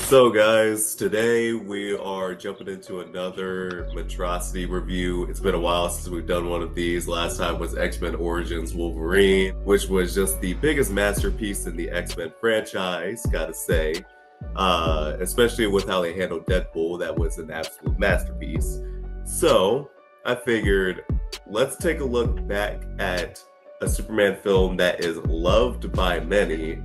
So guys, today we are jumping into another Matrocity review. It's been a while since we've done one of these. Last time was X-Men Origins Wolverine, which was just the biggest masterpiece in the X-Men franchise, gotta say. Especially with how they handled Deadpool, that was an absolute masterpiece. So, I figured, let's take a look back at a Superman film that is loved by many.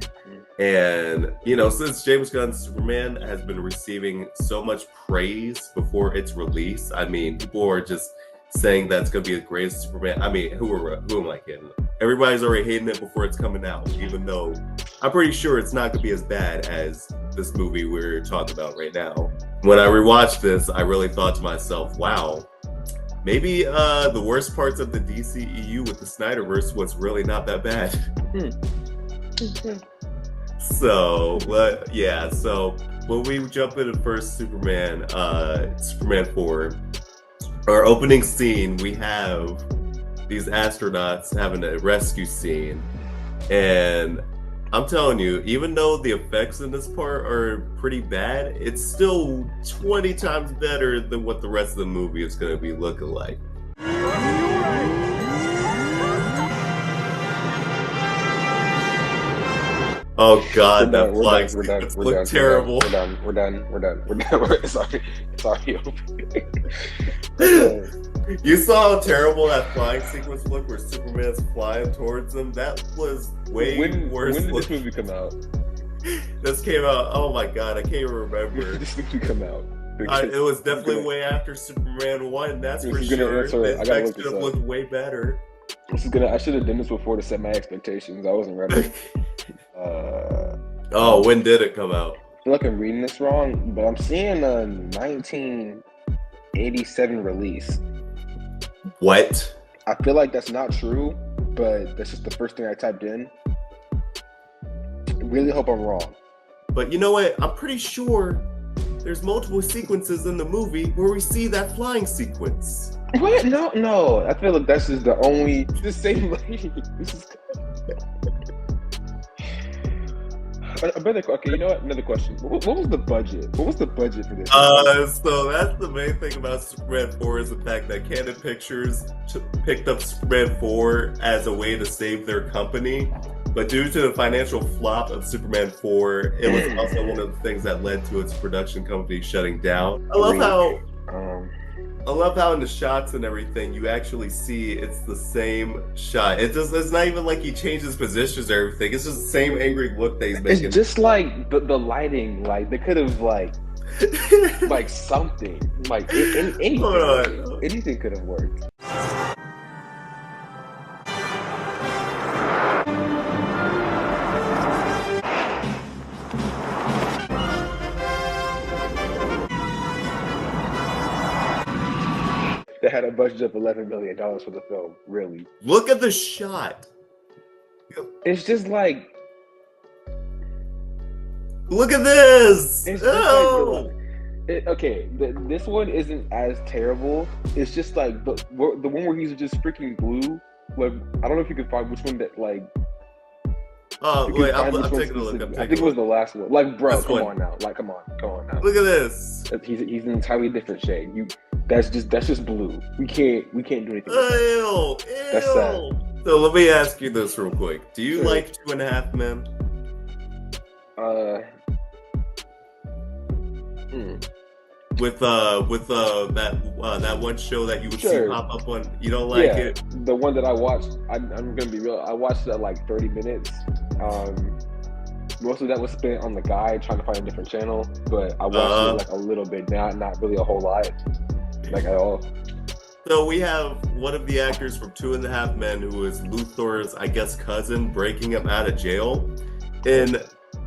And, since James Gunn's Superman has been receiving so much praise before its release, I mean, people are just saying that's going to be the greatest Superman. I mean, who am I kidding? Everybody's already hating it before it's coming out, even though I'm pretty sure it's not going to be as bad as this movie we're talking about right now. When I rewatched this, I really thought to myself, wow, maybe the worst parts of the DCEU with the Snyderverse was really not that bad. So when we jump into first Superman 4, our opening scene, we have these astronauts having a rescue scene. And I'm telling you, even though the effects in this part are pretty bad, it's still 20 times better than what the rest of the movie is going to be looking like. Oh God, that flying sequence looked terrible. We're done. Sorry. You saw how terrible that flying sequence looked where Superman's flying towards them? That was way worse. When did this movie come out? This came out, oh my God, I can't even remember. When did this movie come out? It was definitely way after Superman 1, that's for sure. The effects could have looked way better. I should have done this before to set my expectations. I wasn't ready. When did it come out? I feel like I'm reading this wrong, but I'm seeing a 1987 release. What? I feel like that's not true, but that's just the first thing I typed in. I really hope I'm wrong. But you know what? I'm pretty sure there's multiple sequences in the movie where we see that flying sequence. What? No. I feel like that's just the same lady. This is... Okay, you know what? Another question. What was the budget? What was the budget for this? So that's the main thing about Superman 4 is the fact that Canon Pictures picked up Superman 4 as a way to save their company. But due to the financial flop of Superman 4, it was also one of the things that led to its production company shutting down. I love how in the shots and everything you actually see it's the same shot. It's not even like he changes positions or everything. It's just the same angry look that he's making. It's just like the lighting, like they could have like something. Like anything could have worked. They had a budget of $11 million for the film, really. Look at the shot. It's just like... Look at this! It's oh! This one isn't as terrible. It's just like the one where he's just freaking blue. Like, I don't know if you can find which one that like... wait, I'm taking a look. I think it was the last one. Like, bro, this come one. on now. Like, come on now. Look at this. He's an entirely different shade. That's just blue. We can't do anything. Ew. That's sad. So let me ask you this real quick. Do you like 2.5 Men? With that one show that you would see pop up on, you don't like it? The one that I watched, I'm gonna be real. I watched it at like 30 minutes. Most of that was spent on the guide trying to find a different channel, but I watched it like a little bit, not really a whole lot, like at all. So we have one of the actors from 2.5 Men who is Luthor's, I guess, cousin, breaking him out of jail in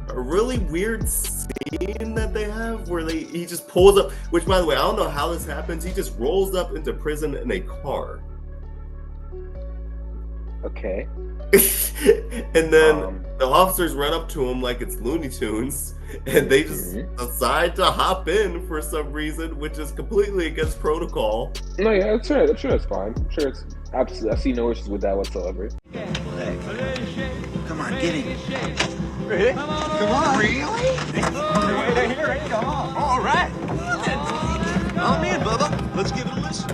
a really weird scene that they have where he just pulls up, which by the way, I don't know how this happens. He just rolls up into prison in a car. Okay. And then the officers run up to him like it's Looney Tunes, and they just decide to hop in for some reason, which is completely against protocol. No, yeah, I'm sure it's fine. I'm sure it's absolutely. I see no issues with that whatsoever. Come on, get in. Really? Come on. Really? Here, come on. All right. I'm in, Bubba. Let's give it a listen.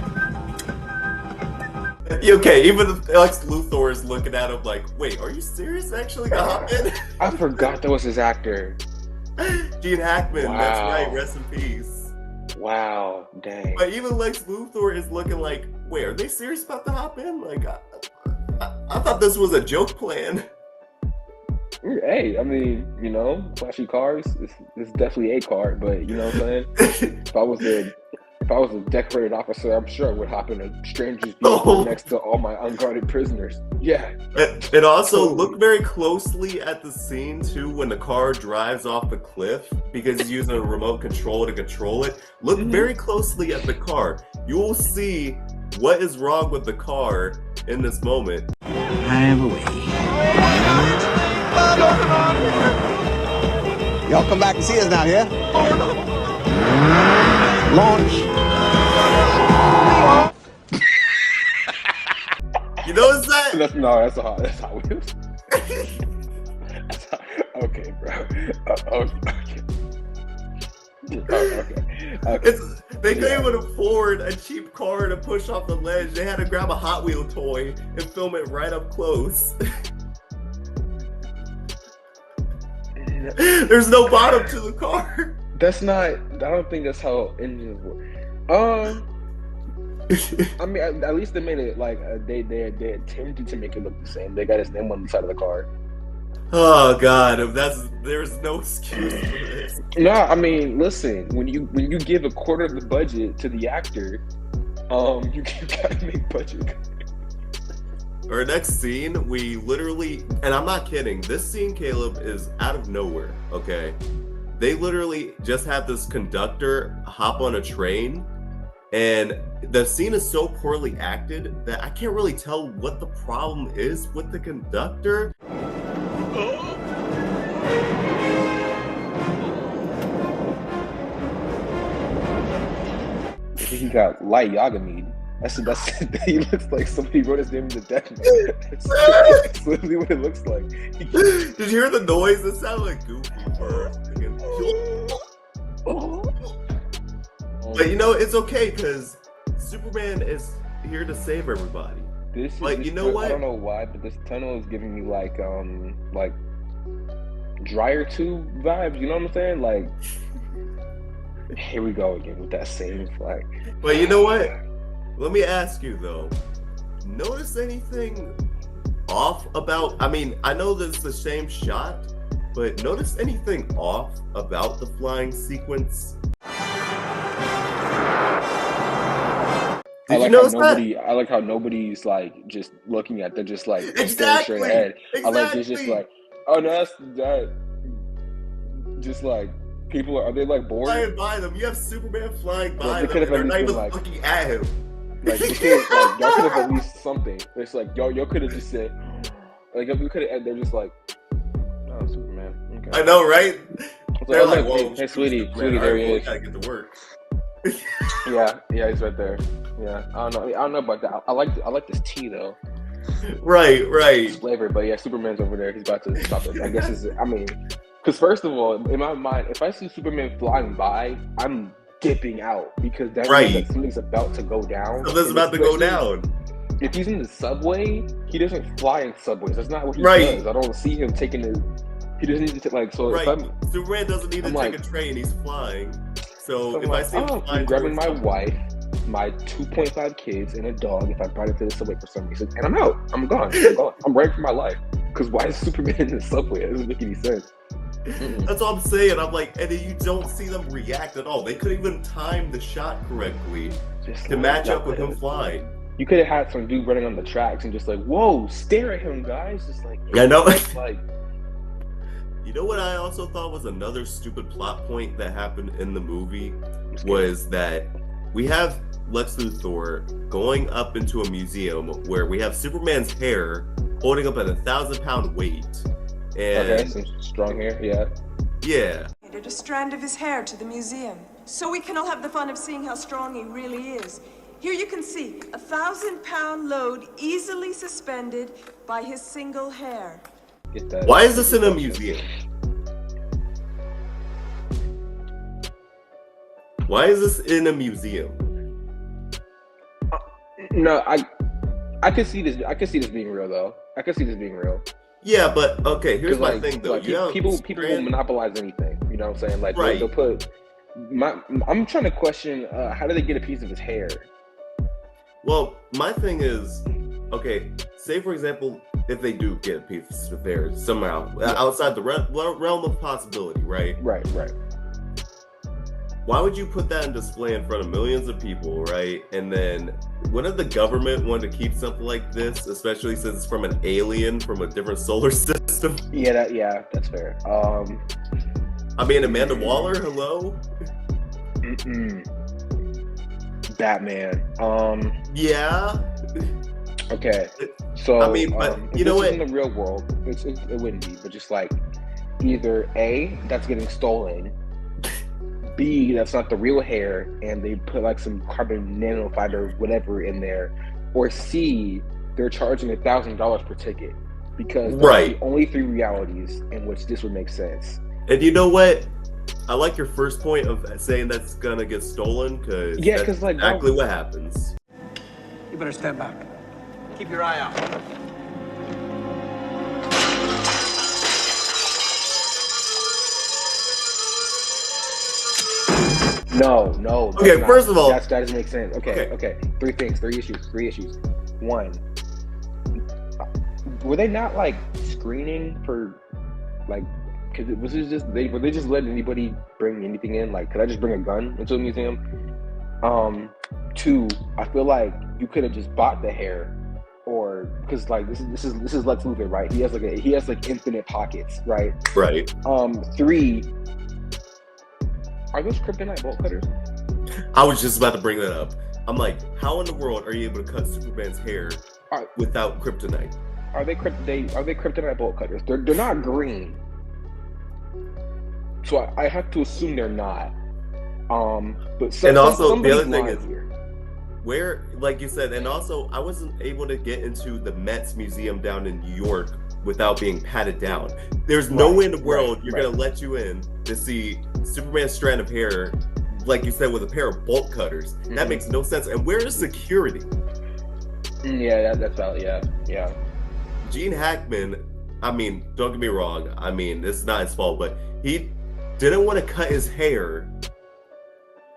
Okay, even Lex Luthor is looking at him like, wait, are you serious? Actually, got hop in? I forgot that was his actor. Gene Hackman, Wow. That's right, rest in peace. Wow, dang. But even Lex Luthor is looking like, wait, are they serious about to hop in? Like, I thought this was a joke plan. Hey, I mean, you know, flashy cars. It's definitely a car, but you know what I'm saying. If I was a decorated officer, I'm sure I would hop in a stranger's vehicle next to all my unguarded prisoners. Yeah. And also look very closely at the scene too when the car drives off the cliff because he's using a remote control to control it. Look very closely at the car. You will see what is wrong with the car in this moment. I'm away. Y'all come back and see us now, yeah? Launch. You notice that? That's Hot Wheels. Okay, bro. Okay. They couldn't even afford a cheap car to push off the ledge. They had to grab a Hot Wheel toy and film it right up close. There's no bottom to the car. That's not. I don't think that's how engines work. I mean, at least they made it like they attempted to make it look the same. They got his name on the side of the car. Oh God, there's no excuse for this. No, I mean, listen. When you give a quarter of the budget to the actor, you gotta make budget. Our next scene, we literally, and I'm not kidding, this scene, Caleb, is out of nowhere, okay? They literally just have this conductor hop on a train, and the scene is so poorly acted that I can't really tell what the problem is with the conductor. He got light Yagami. That's he looks like somebody wrote his name in the death note. That's literally what it looks like. Did you hear the noise? It sounded like Goofy for a second. But you know, it's okay because Superman is here to save everybody. You know what? I don't know why, but this tunnel is giving me like dryer tube vibes. You know what I'm saying? Like, here we go again with that same flag. But you know what? Let me ask you though, notice anything off about, I mean, I know this is the same shot, but notice anything off about the flying sequence? Did you notice that? I like how nobody's like just looking at, they're just like Exactly. straight ahead. Exactly. I like it's just like, oh no, that's that. Just like people are they like bored? Flying by them. You have Superman flying by they them, and they're not even like, looking at him. Like, y'all could have at least something. It's like y'all could have just said, like, if we could have, they're just like, oh, Superman. Okay. I know, right? They're like, whoa, hey, sweetie, there he is. Gotta get to work. yeah, he's right there. Yeah, I don't know about that. I like this tea though. Right. It's flavor, but yeah, Superman's over there. He's about to stop it. I guess because first of all, in my mind, if I see Superman flying by, I'm dipping out because that means that something's about to go down. Something's about to go down. If he's in the subway, he doesn't fly in subways. That's not what he does. I don't see him taking his. He doesn't need to like. So Superman doesn't need to take a train. He's flying. So if like, I see him flying, I'm grabbing my wife, my 2.5 kids, and a dog. If I brought it to the subway for some reason, and I'm out. I'm gone. I'm ready for my life. Because why is Superman in the subway? That doesn't make any sense. That's all I'm saying. I'm like, and then you don't see them react at all. They couldn't even time the shot correctly to match up with him flying. You could have had some dude running on the tracks and just like, whoa, stare at him, guys. Just like, I know. Like, you know what I also thought was another stupid plot point that happened in the movie was that we have Lex Luthor going up into a museum where we have Superman's hair holding up at 1,000-pound weight. And okay, some strong hair, yeah. Yeah. Added a strand of his hair to the museum, so we can all have the fun of seeing how strong he really is. Here you can see a 1,000-pound load easily suspended by his single hair. Why is this in a museum? Why is this in a museum? No, I could see this. I could see this being real though. I could see this being real. Yeah, but okay, here's my Like, thing though. like people will monopolize anything. You know what I'm saying? Like Right. they'll put. I'm trying to question how do they get a piece of his hair? Well, my thing is, okay, say for example, if they do get a piece of hair somehow outside the realm of possibility, right? Right. Why would you put that in display in front of millions of people, right? And then wouldn't the government want to keep something like this, especially since it's from an alien from a different solar system? Yeah, that's fair. I mean, Amanda Waller, hello? Batman. Yeah. Okay. So I mean, but if you know this what? was in the real world, it wouldn't be, but just like either A, that's getting stolen, B, that's not the real hair, and they put like some carbon nanofiber, whatever, in there, or C, they're charging $1,000 per ticket because those are the only three realities in which this would make sense. And you know what? I like your first point of saying that's gonna get stolen because that's like exactly what happens. You better stand back. Keep your eye out. No. Okay, first of all, that doesn't make sense. Okay. Three issues. One, were they not like screening for like? Because were they just letting anybody bring anything in? Like, could I just bring a gun into a museum? Two, I feel like you could have just bought the hair, or because like this is Lex Luthor, right? He has like infinite pockets, right? Right. Three, are those kryptonite bolt cutters? I was just about to bring that up. I'm like, how in the world are you able to cut Superman's hair without kryptonite? Are they kryptonite bolt cutters? They're not green. So I have to assume they're not. But and also the other thing is here. Where, like you said, and also I wasn't able to get into the Met's museum down in New York without being patted down. There's no way in the world you're gonna let you in to see Superman's strand of hair, like you said, with a pair of bolt cutters. That makes no sense. And where is security? Yeah, that's valid. Yeah. Gene Hackman, I mean, don't get me wrong. I mean, this is not his fault, but he didn't want to cut his hair.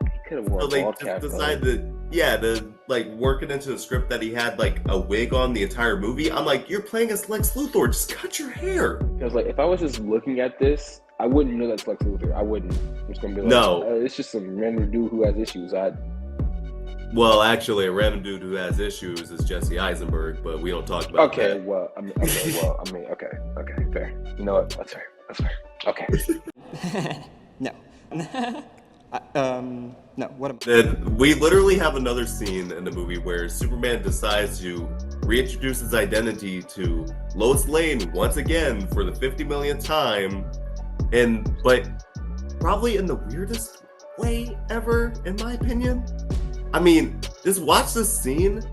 He could have worn so they just decided to like work it into the script that he had like a wig on the entire movie. I'm like, you're playing as Lex Luthor, just cut your hair. Because like if I was just looking at this, I wouldn't know that's Lex Luthor. I wouldn't. I'm just gonna be like, no, it's just some random dude who has issues. Well, actually, a random dude who has issues is Jesse Eisenberg, but we don't talk about that. Okay, fair. You know what? That's fair. Okay. No. No. What am Then we literally have another scene in the movie where Superman decides to reintroduce his identity to Lois Lane once again for the 50 millionth time, but probably in the weirdest way ever, in my opinion. I mean, just watch this scene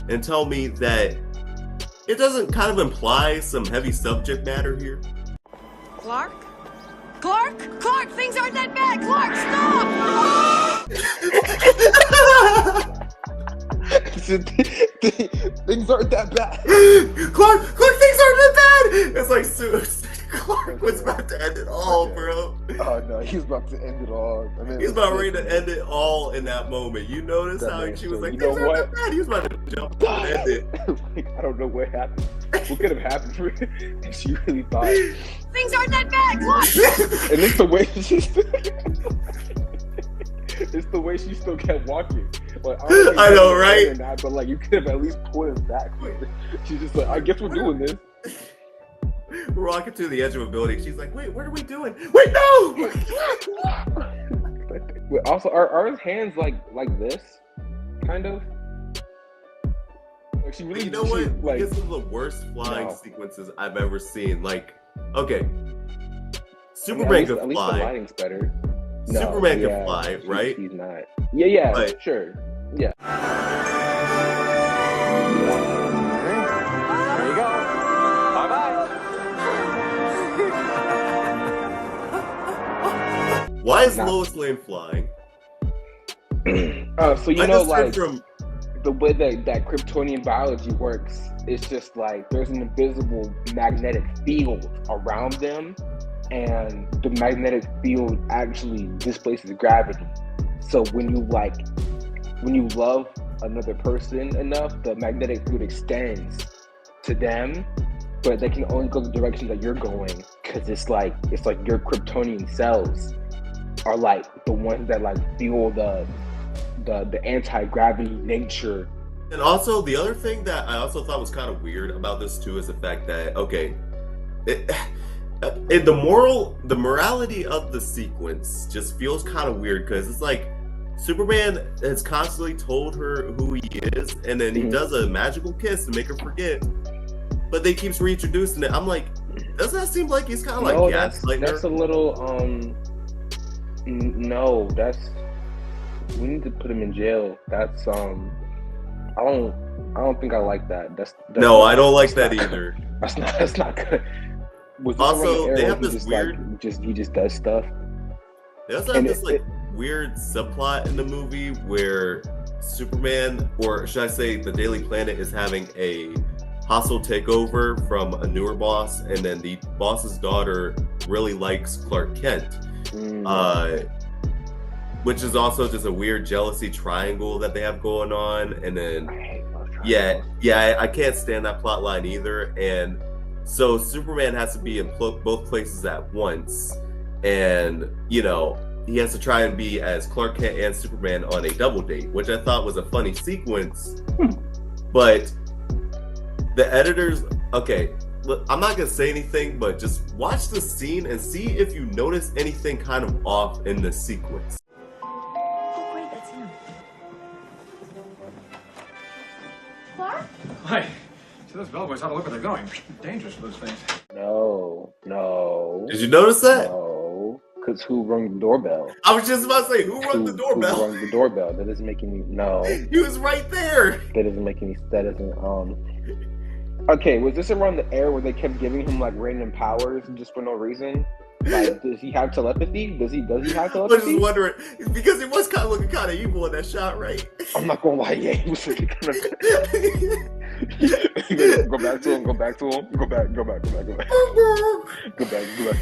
and tell me that it doesn't kind of imply some heavy subject matter here. Clark? Things aren't that bad! Clark, stop! Things aren't that bad. Clark, things aren't that bad! It's like Clark was about to end it all, bro. Oh no, he's about to end it all. He's about ready to end it all in that moment. You notice how she was like, things aren't that bad. He was about to jump and end it. I don't know what happened. What could have happened for her? She really thought Things aren't that bad, Clark! And it's the way she still kept walking. Like, I know, right? That, but like, you could have at least pulled him back. She's just like, I guess we're doing this. We're walking to the edge of a building. She's like, wait, what are we doing? Wait, no! Wait, also, are his hands like this? Kind of? Like, she really, you know what? Like, it's one of the worst flying sequences I've ever seen. Like, okay. Superman can fly. At least the lighting's better. Superman can fly, right? He's not. Yeah, but, sure. Yeah. There you go. Bye-bye. Why is Lois Lane flying? So you I know, just heard like from the way that Kryptonian biology works, it's just like there's an invisible magnetic field around them, and the magnetic field actually displaces gravity. So when you love another person enough, the magnetic field extends to them, but they can only go the direction that you're going, because it's like your Kryptonian cells are like the ones that like fuel the anti-gravity nature. And also, the other thing that I also thought was kind of weird about this too is the fact that the morality of the sequence just feels kind of weird, because it's like Superman has constantly told her who he is, and then he does a magical kiss to make her forget, but they keeps reintroducing it. I'm like, doesn't that seem like he's kind of like gaslighting her? That's a little no, we need to put him in jail. That's I don't think I like that. That's no, I don't like that either. That's not good. Also, they have this weird. He just does stuff. They also have this weird subplot in the movie where Superman, or should I say, the Daily Planet, is having a hostile takeover from a newer boss, and then the boss's daughter really likes Clark Kent. Which is also just a weird jealousy triangle that they have going on. And then I can't stand that plot line either. And so Superman has to be in both places at once, and he has to try and be as Clark Kent and Superman on a double date, which I thought was a funny sequence. But the editors, look, I'm not gonna say anything, but just watch the scene and see if you notice anything kind of off in the sequence. Oh, great, that's him. Clark? Hi. See, those bellboys ought to look where they're going. Dangerous for those things. No. Did you notice that? No. Because who rung the doorbell? I was just about to say, who rung the doorbell? Who rung the doorbell? That doesn't make any. No. He was right there. That doesn't make any. That doesn't. Okay, was this around the era where they kept giving him like random powers just for no reason? Like, does he have telepathy? Does he have telepathy? I was just wondering, because he was kind of looking kind of evil in that shot, right? I'm not gonna lie, yeah, he was looking kind of. Go back to him. Go back. Go back to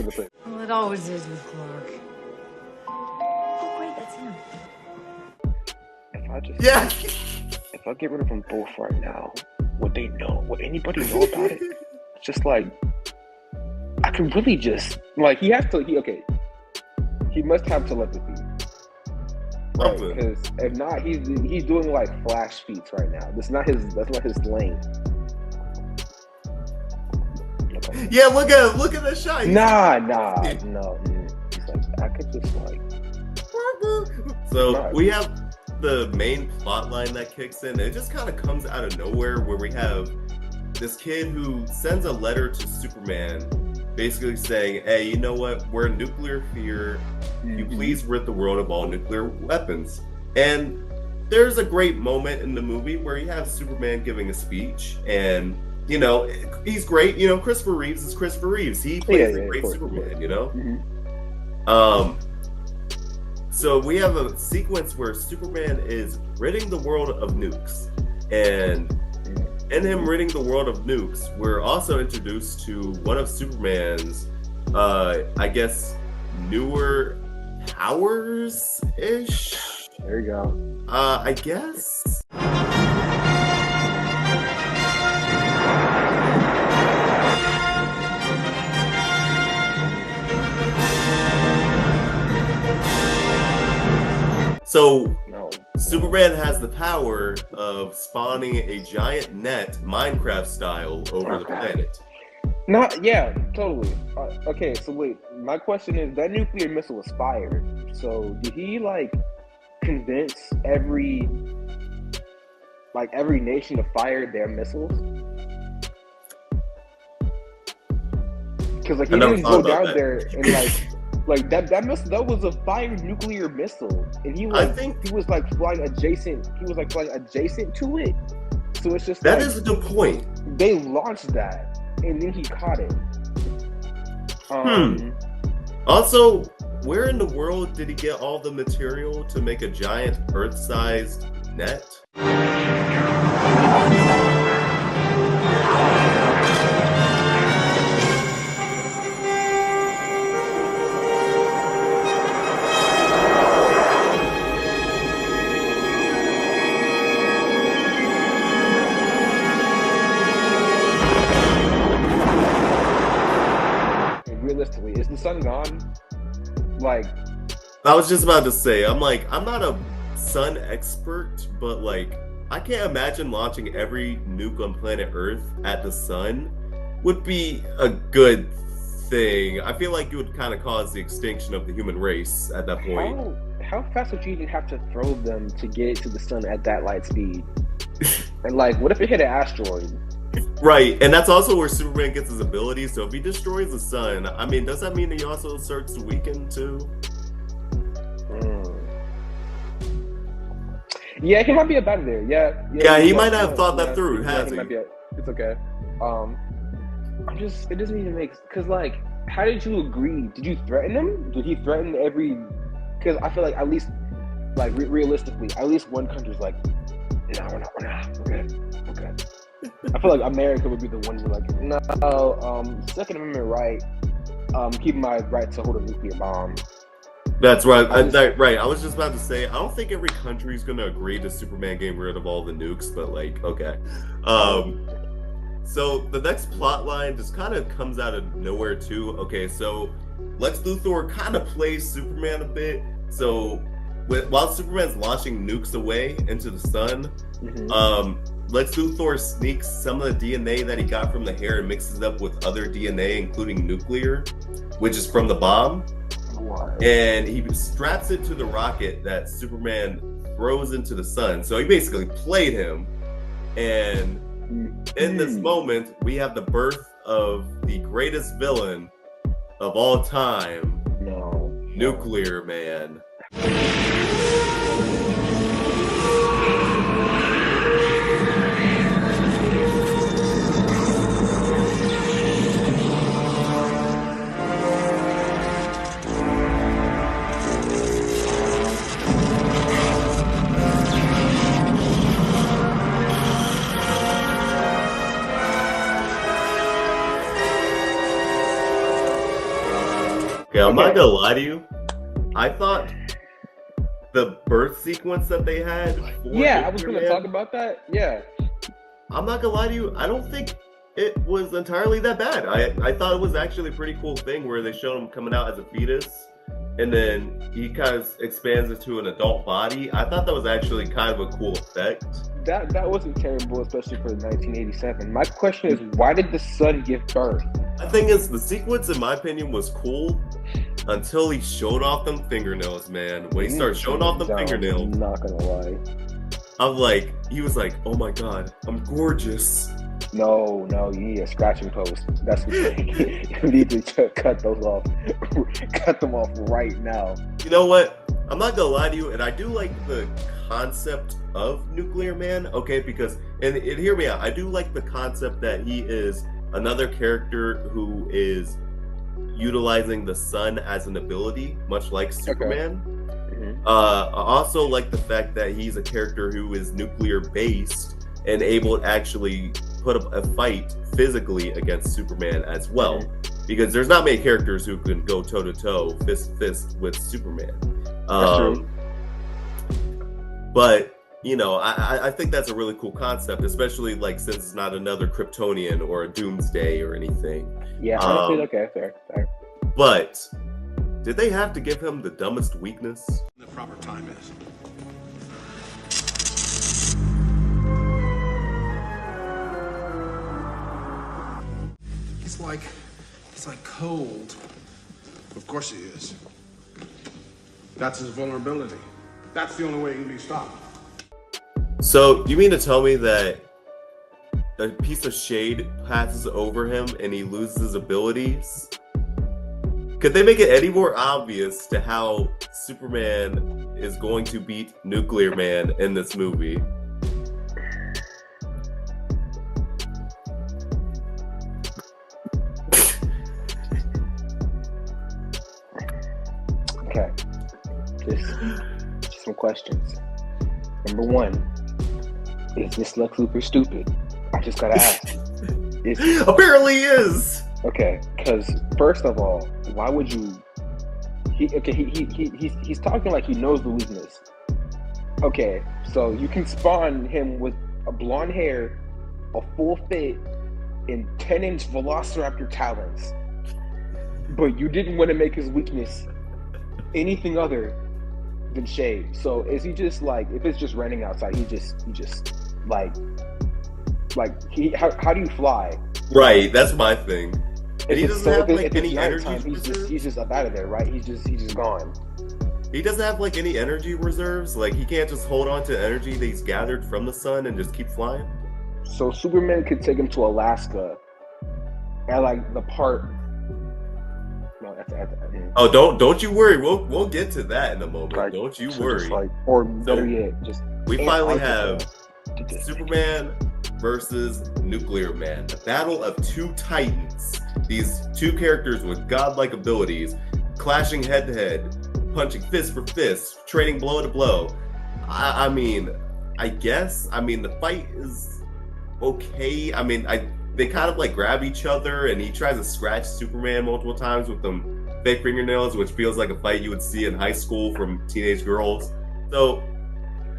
the thing. Well, it always is with Clark. Oh, great, that's him. If I get rid of them both right now, would they know? Would anybody know about it? It's just like, I can really just like, he must have telepathy, right? Because if not, he's doing like flash feats right now. That's not his lane. Okay. Yeah, look at that shot. No. He's like, I could just like. So we have the main plot line that kicks in. It just kind of comes out of nowhere, where we have this kid who sends a letter to Superman basically saying, hey, you know what, we're in nuclear fear, you please rid the world of all nuclear weapons. And there's a great moment in the movie where you have Superman giving a speech, and he's great. Christopher Reeves is Christopher Reeves. He plays a great Superman. So we have a sequence where Superman is ridding the world of nukes, and in him ridding the world of nukes, we're also introduced to one of Superman's, I guess, newer powers-ish? There you go. I guess? So, Superman has the power of spawning a giant net, Minecraft style, over the planet. Totally. Okay, so wait. My question is, that nuclear missile was fired. So did he like convince every nation to fire their missiles? Because like he didn't go down there and like that missile, that was a fired nuclear missile, and he was flying adjacent to it. So it's just that is a good point. They launched that, and then he caught it. Also, where in the world did he get all the material to make a giant Earth-sized net? Realistically, is the sun gone? Like, I was just about to say, I'm not a sun expert, but like, I can't imagine launching every nuke on planet Earth at the sun would be a good thing. I feel like it would kind of cause the extinction of the human race at that point. how fast would you even have to throw them to get to the sun at that light speed? And like, what if it hit an asteroid? Right, and that's also where Superman gets his abilities. So if he destroys the sun, I mean, does that mean he also starts to weaken too? Yeah, he might be a better there. Yeah, he might have thought that through. Has he? It's okay. It doesn't even make, because like, how did you agree? Did you threaten him? Did he threaten every? Because I feel like at least, like realistically, at least one country's like, no, we're good. I feel like America would be the one who's like, no, Second Amendment right, keeping my right to hold a nuclear bomb. That's right. Right. I was just about to say, I don't think every country is going to agree to Superman getting rid of all the nukes, but like, okay. So the next plot line just kind of comes out of nowhere too. Okay, so Lex Luthor kind of plays Superman a bit. So while Superman's launching nukes away into the sun, Lex Luthor sneaks some of the DNA that he got from the hair and mixes it up with other DNA, including nuclear, which is from the bomb. And he straps it to the rocket that Superman throws into the sun. So he basically played him. And in this moment, we have the birth of the greatest villain of all time, Nuclear Man. Okay, I'm not gonna lie to you. I thought the birth sequence that they had. Yeah, I was gonna talk about that. Yeah. I'm not gonna lie to you. I don't think it was entirely that bad. I thought it was actually a pretty cool thing where they showed him coming out as a fetus, and then he kind of expands into an adult body. I thought that was actually kind of a cool effect. That wasn't terrible, especially for 1987. My question is, why did the sun give birth? The thing is, the sequence, in my opinion, was cool until he showed off them fingernails, man. When he started showing off them fingernails, I'm not gonna lie. He was like, oh my god, I'm gorgeous. No, you need a scratching post. That's what you need. You need to cut those off. Cut them off right now. You know what? I'm not gonna lie to you, and I do like the concept of Nuclear Man, okay? Because, and hear me out, I do like the concept that he is another character who is utilizing the sun as an ability, much like Superman. I also like the fact that he's a character who is nuclear based and able to actually put up a fight physically against Superman as well. Because there's not many characters who can go toe to toe, fist to fist with Superman. That's true. But you know, I think that's a really cool concept, especially like since it's not another Kryptonian or a Doomsday or anything. Yeah, honestly, okay, fair. But did they have to give him the dumbest weakness? The proper time is. He's like cold. Of course he is. That's his vulnerability. That's the only way he can be stopped. So you mean to tell me that a piece of shade passes over him and he loses his abilities? Could they make it any more obvious to how Superman is going to beat Nuclear Man in this movie? just some questions. Number one, is this Lex Luthor stupid? I just gotta ask. Apparently he is. Okay, because first of all, why would you? He's talking like he knows the weakness. Okay, so you can spawn him with a blonde hair, a full fit, and 10-inch Velociraptor talons, but you didn't want to make his weakness anything other than shade. So is he just like, if it's just raining outside, he just like how do you fly? Right, that's my thing. And he doesn't have like if any it's energy nighttime, he's just up out of there, right? He's just gone. He doesn't have like any energy reserves. Like he can't just hold on to energy that he's gathered from the sun and just keep flying. So Superman could take him to Alaska at like the part. No, Oh, don't you worry. We'll get to that in a moment. Like, don't you so worry. just like, or better yet, just We finally have Antarctica. Superman versus Nuclear Man, the battle of two titans. These two characters with godlike abilities, clashing head to head, punching fist for fist, trading blow to blow. I mean, the fight is okay. I mean, they kind of like grab each other, and he tries to scratch Superman multiple times with them fake fingernails, which feels like a fight you would see in high school from teenage girls. So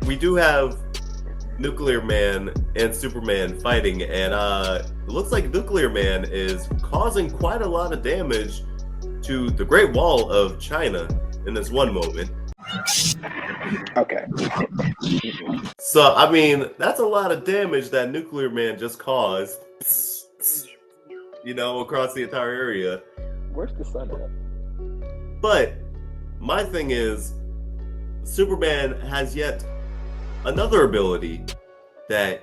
we do have Nuclear Man and Superman fighting, and it looks like Nuclear Man is causing quite a lot of damage to the Great Wall of China in this one moment. Okay. So, I mean, that's a lot of damage that Nuclear Man just caused, across the entire area. Where's the sun at? But my thing is, Superman has yet another ability that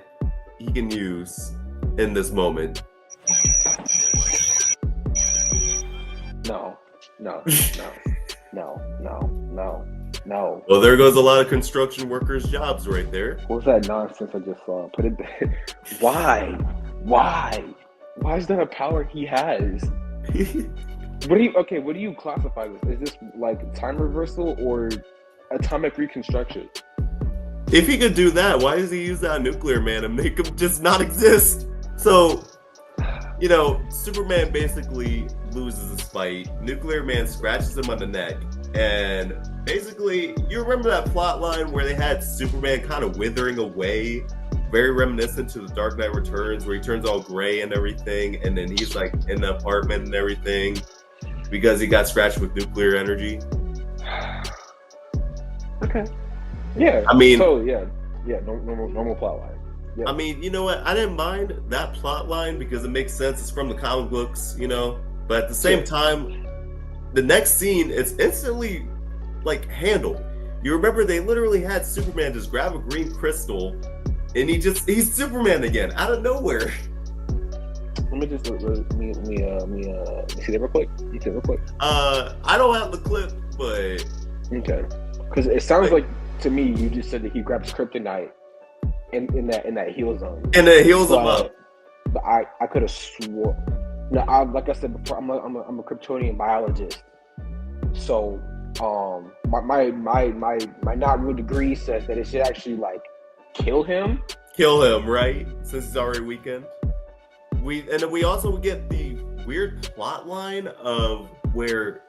he can use in this moment. No. Well, there goes a lot of construction workers' jobs right there. What was that nonsense I just saw? Put it. Why? Why is that a power he has? What do you classify this? Is this like time reversal or atomic reconstruction? If he could do that, why does he use that on Nuclear Man and make him just not exist? So, Superman basically loses his fight. Nuclear Man scratches him on the neck. And basically, you remember that plot line where they had Superman kind of withering away? Very reminiscent to The Dark Knight Returns, where he turns all gray and everything. And then he's like in the apartment and everything because he got scratched with nuclear energy. Okay. Yeah. I mean, totally, yeah. Normal plot line. Yeah. I mean, you know what? I didn't mind that plot line because it makes sense. It's from the comic books, But at the same time, the next scene, it's instantly like handled. You remember they literally had Superman just grab a green crystal, and he's Superman again out of nowhere. Let me just see that real quick. I don't have the clip, but okay, because it sounds like to me you just said that he grabs kryptonite in that heal zone, and then heals him up. But I could have swore. No, like I said before, I'm a Kryptonian biologist, so my not real degree says that it should actually like kill him, right? Since he's already weakened. We also get the weird plot line of where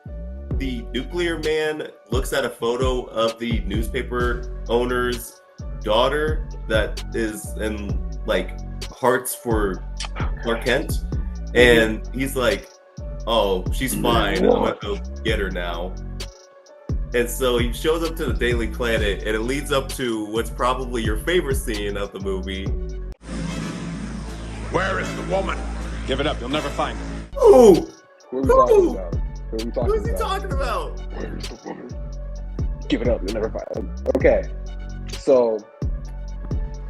the Nuclear Man looks at a photo of the newspaper owner's daughter that is in like hearts for Clark Kent, and he's like, "Oh, she's fine. I'm gonna go get her now." And so he shows up to the Daily Planet, and it leads up to what's probably your favorite scene of the movie. Where is the woman? Give it up. You'll never find her. Ooh! What are we talking about? Who's he talking about? Where's the woman? Give it up. You'll never find her. Okay, so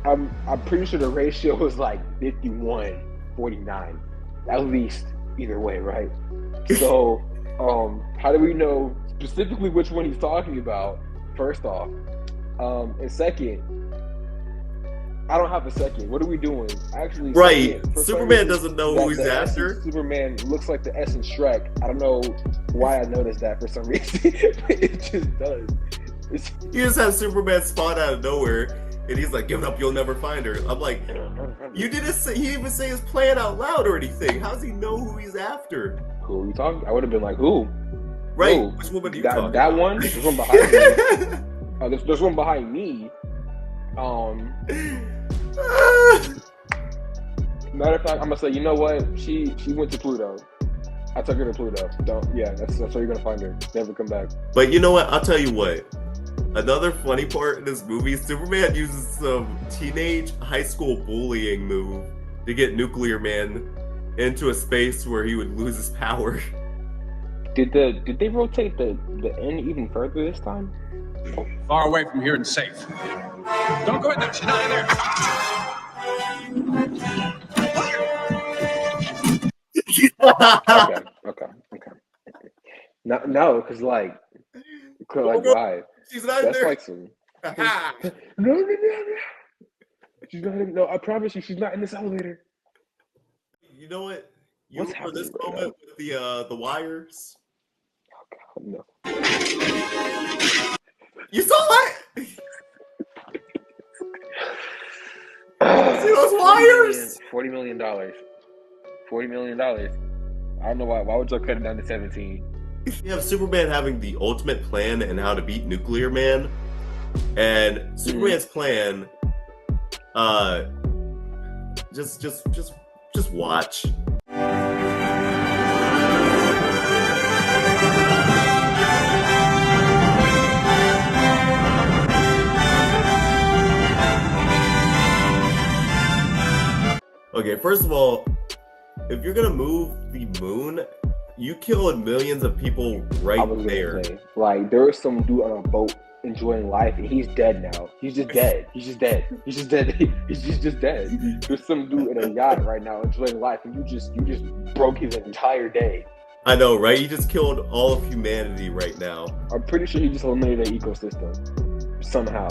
I'm pretty sure the ratio was like 51-49, at least either way, right? So how do we know specifically which one he's talking about? First off, and second, I don't have a second. What are we doing? Actually, Right. Superman doesn't know who he's after. Superman looks like the S in Shrek. I don't know why I noticed that for some reason, but it just does. You just have Superman spawn out of nowhere, and he's like, "Give it up, you'll never find her." I'm like, you didn't say. He didn't even say his plan out loud or anything. How does he know who he's after? Who are you talking? I would have been like, who? Right? Who? Which woman do you That talking that about? one. There's one behind me. There's one behind me. Matter of fact, I'm gonna say, you know what? She went to Pluto. I took her to Pluto. That's where you're gonna find her. Never come back. But you know what? I'll tell you what. Another funny part in this movie, Superman uses some teenage high school bullying move to get Nuclear Man into a space where he would lose his power. Did they rotate the end even further this time? Far away from here and safe. Don't go in there. She's not in there. Okay. No, because why? She's not in That's there. like some. No. She's not in. No, I promise you, she's not in this elevator. You know what? You What's remember this happening right moment with the wires? Oh, no. You saw it? See those wires? $40 million. $40 million. I don't know why. Why would you cut it down to 17? You have Superman having the ultimate plan and how to beat Nuclear Man, and Superman's plan. Just watch. Okay, first of all, if you're gonna move the moon, you killed millions of people right there. Say, like, there was some dude on a boat enjoying life, and he's dead now. He's just dead. He's just dead. He's just dead. There's some dude in a yacht right now enjoying life, and you just broke his entire day. I know, right? You just killed all of humanity right now. I'm pretty sure he just eliminated the ecosystem somehow.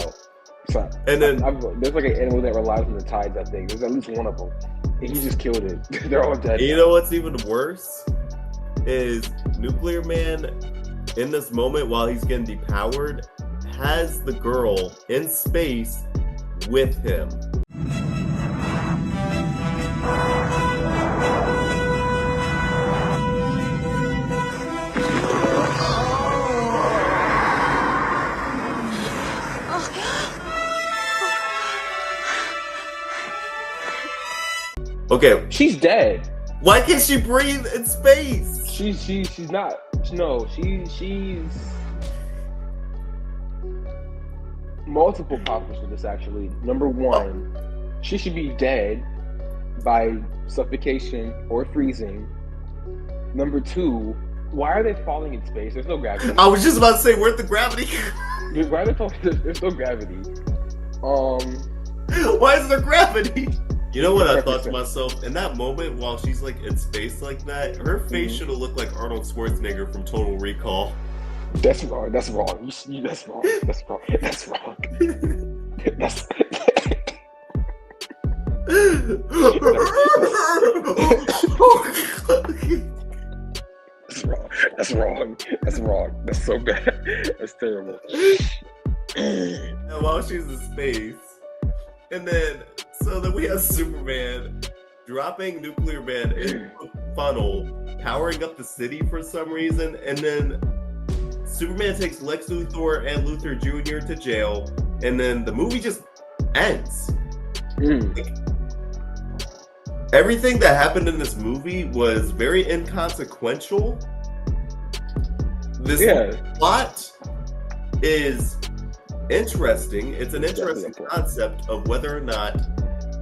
And then there's like an animal that relies on the tides. I think there's at least one of them, and he just killed it. They're all dead. You know what's even worse is Nuclear Man in this moment while he's getting depowered has the girl in space with him. Okay, She's dead. why can't she breathe in space? She's not. No, she's multiple problems with this actually. Number one, she should be dead by suffocation or freezing. Number two, why are they falling in space? There's no gravity. I was just about to say, where's the gravity? Why are they falling? There's no gravity. Why is there gravity? You know what I thought to myself? In that moment, while she's like in space like that, her face should have looked like Arnold Schwarzenegger from Total Recall. That's wrong. That's wrong. That's wrong. That's wrong. That's wrong. That's wrong. That's wrong. That's wrong. That's so bad. That's terrible. And while she's in space, and then we have Superman dropping Nuclear Man into a funnel, powering up the city for some reason, and then Superman takes Lex Luthor and Luthor Jr. to jail, and then the movie just ends. Like, everything that happened in this movie was very inconsequential. This plot is interesting. It's an interesting concept of whether or not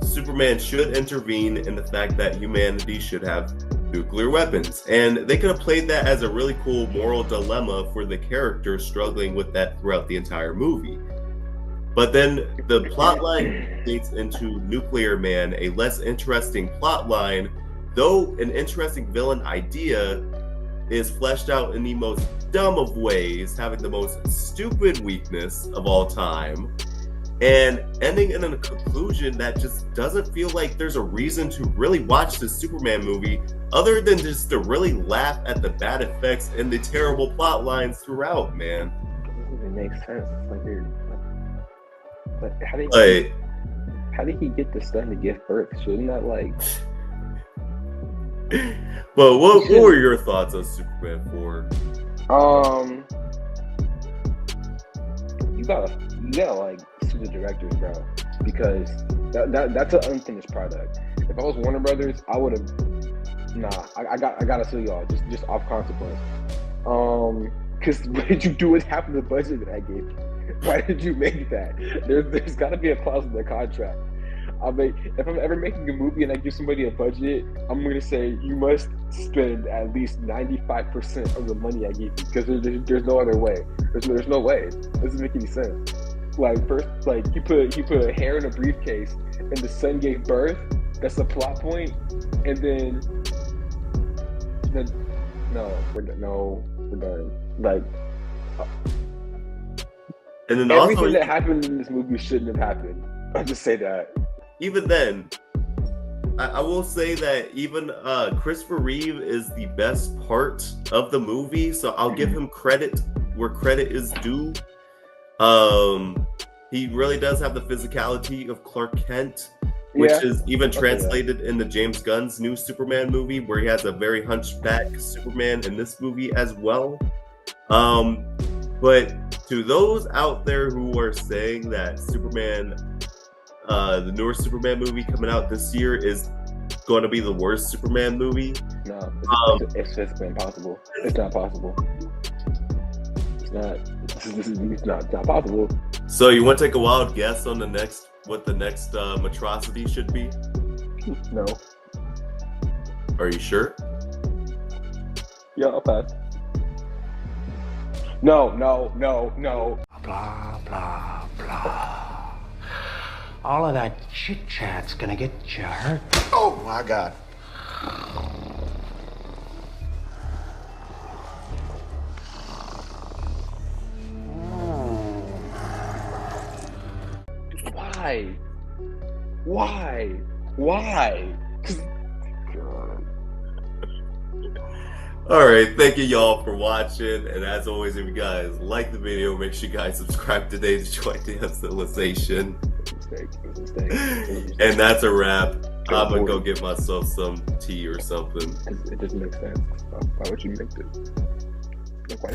Superman should intervene in the fact that humanity should have nuclear weapons. And they could have played that as a really cool moral dilemma for the character struggling with that throughout the entire movie. But then the plot line leads into Nuclear Man, a less interesting plot line, though an interesting villain idea is fleshed out in the most dumb of ways, having the most stupid weakness of all time, and ending in a conclusion that just doesn't feel like there's a reason to really watch the Superman movie other than just to really laugh at the bad effects and the terrible plot lines throughout, man. make sense. It's like you're like Like, how did he get the son to give birth? Shouldn't that like well, what were your thoughts on Superman 4? You gotta like sue the directors, bro, because that's an unfinished product. If I was Warner Brothers, I would have. Nah, I gotta sue y'all just off consequence. Because what did you do with half of the budget that I gave you? Why did you make that? There's got to be a clause in the contract. If I'm ever making a movie and I give somebody a budget, I'm gonna say you must spend at least 95% of the money I gave you, because there's no other way. There's no way. It doesn't make any sense. Like first, like he put a hair in a briefcase and the son gave birth. That's the plot point, and then we're done. Like And then everything also, that happened in this movie shouldn't have happened. I'll just say that. even then, I will say that even Christopher Reeve is the best part of the movie, so I'll give him credit where credit is due. He really does have the physicality of Clark Kent, which is even translated in the James Gunn's new Superman movie, where he has a very hunchback Superman in this movie as well. But to those out there who are saying that Superman, the newer Superman movie coming out this year, is going to be the worst Superman movie, No, it's just impossible. It's not possible. It's not. It's not possible. so you want to take a wild guess on what the next Matrocity should be? No. Are you sure? Yeah, I'll pass. No. Blah, blah, blah. All of that chit chat's gonna get you hurt. Oh my God. Why? All right, thank you y'all for watching, and as always, if you guys like the video, make sure you guys subscribe today to join the civilization. And that's a wrap. I'm gonna go get myself some tea or something. It doesn't make sense. Why would you make this? Like, why